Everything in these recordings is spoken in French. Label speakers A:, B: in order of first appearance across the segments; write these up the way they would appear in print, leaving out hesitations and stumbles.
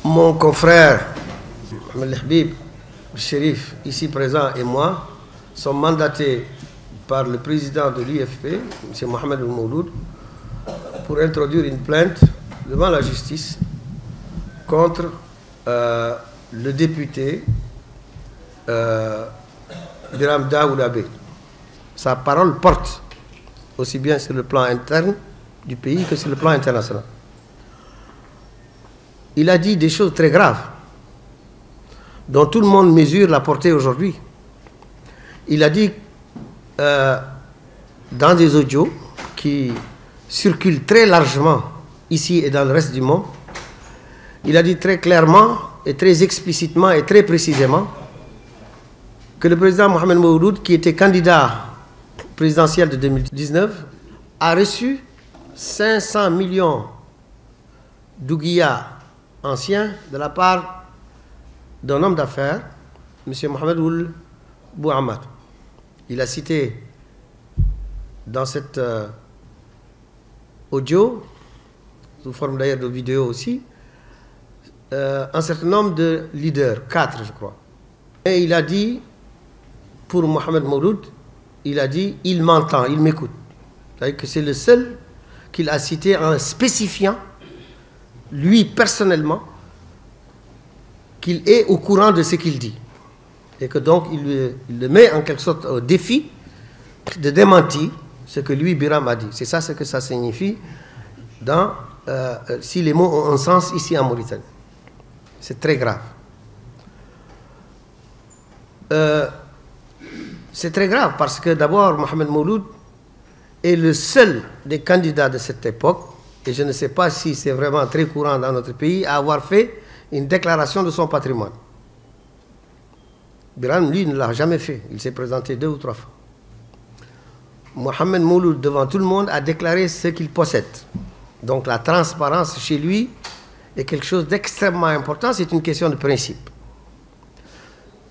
A: Mon confrère, Mohamed Habib, le shérif, ici présent, et moi, sont mandatés par le président de l'UFP, M. Mohamed Mouloud, pour introduire une plainte devant la justice contre le député Biram Daoudabé. Sa parole porte aussi bien sur le plan interne du pays que sur le plan international. Il a dit des choses très graves dont tout le monde mesure la portée aujourd'hui. Il a dit dans des audios qui circulent très largement ici et dans le reste du monde, il a dit très clairement et très explicitement et très précisément que le président Mohamed Mouloud, qui était candidat présidentiel de 2019, a reçu 500 millions d'ouguiyas anciens de la part d'un homme d'affaires, M. Mohamed Ould Bouhamad. Il a cité dans cet audio, sous forme d'ailleurs de vidéo aussi, un certain nombre de leaders, 4 je crois. Et il a dit, pour Mohamed Mouloud, il a dit, il m'entend, il m'écoute. C'est-à-dire que c'est le seul qu'il a cité en spécifiant, lui personnellement, qu'il est au courant de ce qu'il dit. Et que donc il le met en quelque sorte au défi de démentir ce que lui, Biram, a dit. C'est ça ce que ça signifie dans, si les mots ont un sens ici en Mauritanie. C'est très grave. C'est très grave parce que d'abord, Mohamed Mouloud est le seul des candidats de cette époque, et je ne sais pas si c'est vraiment très courant dans notre pays, à avoir fait une déclaration de son patrimoine. Biram, lui, ne l'a jamais fait. Il s'est présenté 2 ou 3 fois. Mohamed Mouloud, devant tout le monde, a déclaré ce qu'il possède. Donc la transparence chez lui est quelque chose d'extrêmement important, c'est une question de principe.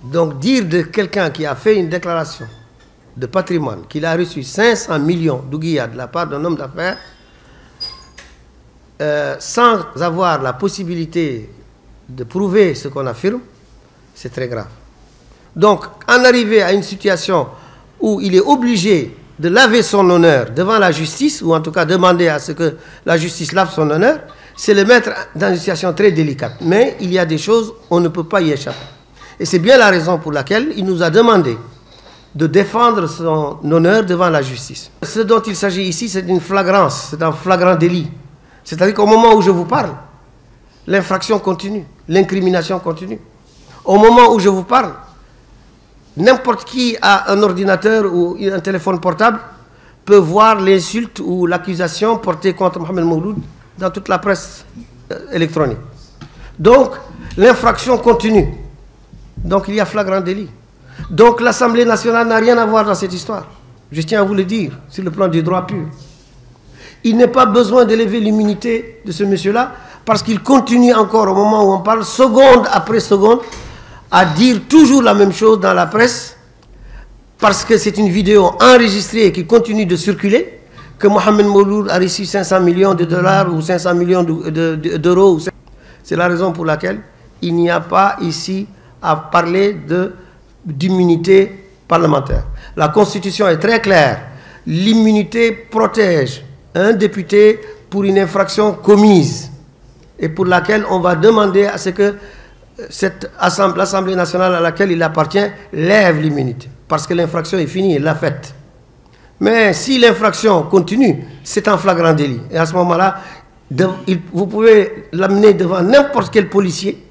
A: Donc dire de quelqu'un qui a fait une déclaration de patrimoine, qu'il a reçu 500 millions d'ouguiyas de la part d'un homme d'affaires, sans avoir la possibilité de prouver ce qu'on affirme, c'est très grave. Donc, en arriver à une situation où il est obligé de laver son honneur devant la justice, ou en tout cas demander à ce que la justice lave son honneur, c'est le mettre dans une situation très délicate. Mais il y a des choses, on ne peut pas y échapper. Et c'est bien la raison pour laquelle il nous a demandé de défendre son honneur devant la justice. Ce dont il s'agit ici, c'est une flagrance, c'est un flagrant délit. C'est-à-dire qu'au moment où je vous parle, l'infraction continue, l'incrimination continue. Au moment où je vous parle, n'importe qui a un ordinateur ou un téléphone portable peut voir l'insulte ou l'accusation portée contre Mohamed Mouloud dans toute la presse électronique. Donc, l'infraction continue. Donc, il y a flagrant délit. Donc, l'Assemblée nationale n'a rien à voir dans cette histoire. Je tiens à vous le dire, sur le plan du droit pur. Il n'est pas besoin d'élever l'immunité de ce monsieur-là, parce qu'il continue encore au moment où on parle, seconde après seconde, à dire toujours la même chose dans la presse, parce que c'est une vidéo enregistrée qui continue de circuler, que Mohamed Mouloud a reçu 500 millions de dollars ou 500 millions d'euros. C'est la raison pour laquelle il n'y a pas ici à parler d'immunité parlementaire. La Constitution est très claire. L'immunité protège un député pour une infraction commise et pour laquelle on va demander à ce que l'Assemblée nationale à laquelle il appartient lève l'immunité. Parce que l'infraction est finie, elle l'a faite. Mais si l'infraction continue, c'est un flagrant délit. Et à ce moment-là, vous pouvez l'amener devant n'importe quel policier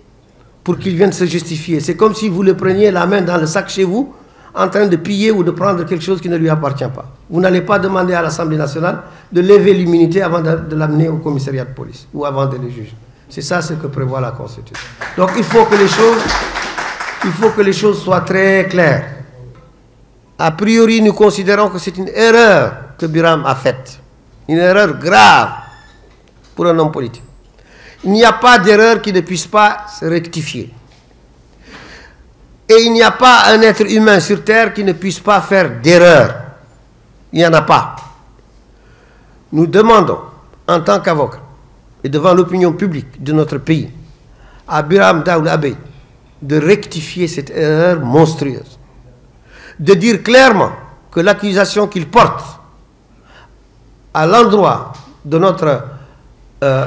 A: pour qu'il vienne se justifier. C'est comme si vous le preniez la main dans le sac chez vous, en train de piller ou de prendre quelque chose qui ne lui appartient pas. Vous n'allez pas demander à l'Assemblée nationale de lever l'immunité avant de l'amener au commissariat de police ou avant de le juger. C'est ça ce que prévoit la Constitution. Donc il faut que les choses soient très claires. A priori, nous considérons que c'est une erreur que Biram a faite. Une erreur grave pour un homme politique. Il n'y a pas d'erreur qui ne puisse pas se rectifier. Et il n'y a pas un être humain sur terre qui ne puisse pas faire d'erreur. Il n'y en a pas. Nous demandons, en tant qu'avocats, et devant l'opinion publique de notre pays, à Biram Daoul Abeid de rectifier cette erreur monstrueuse, de dire clairement que l'accusation qu'il porte à l'endroit de notre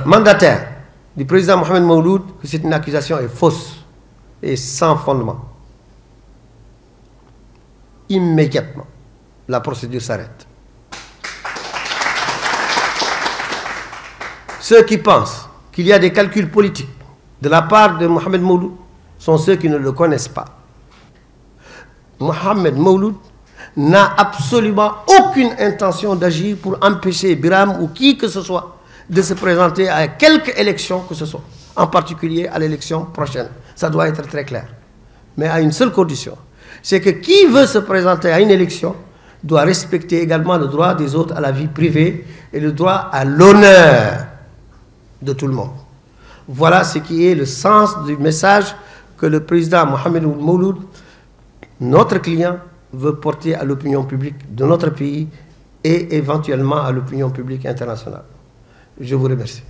A: mandataire, du président Mohamed Mouloud, que c'est une accusation est fausse et sans fondement. Immédiatement, la procédure s'arrête. Ceux qui pensent qu'il y a des calculs politiques de la part de Mohamed Mouloud sont ceux qui ne le connaissent pas. Mohamed Mouloud n'a absolument aucune intention d'agir pour empêcher Biram ou qui que ce soit de se présenter à quelque élection que ce soit, en particulier à l'élection prochaine. Ça doit être très clair. Mais à une seule condition, c'est que qui veut se présenter à une élection doit respecter également le droit des autres à la vie privée et le droit à l'honneur de tout le monde. Voilà ce qui est le sens du message que le président Mohamed Mouloud, notre client, veut porter à l'opinion publique de notre pays et éventuellement à l'opinion publique internationale. Je vous remercie.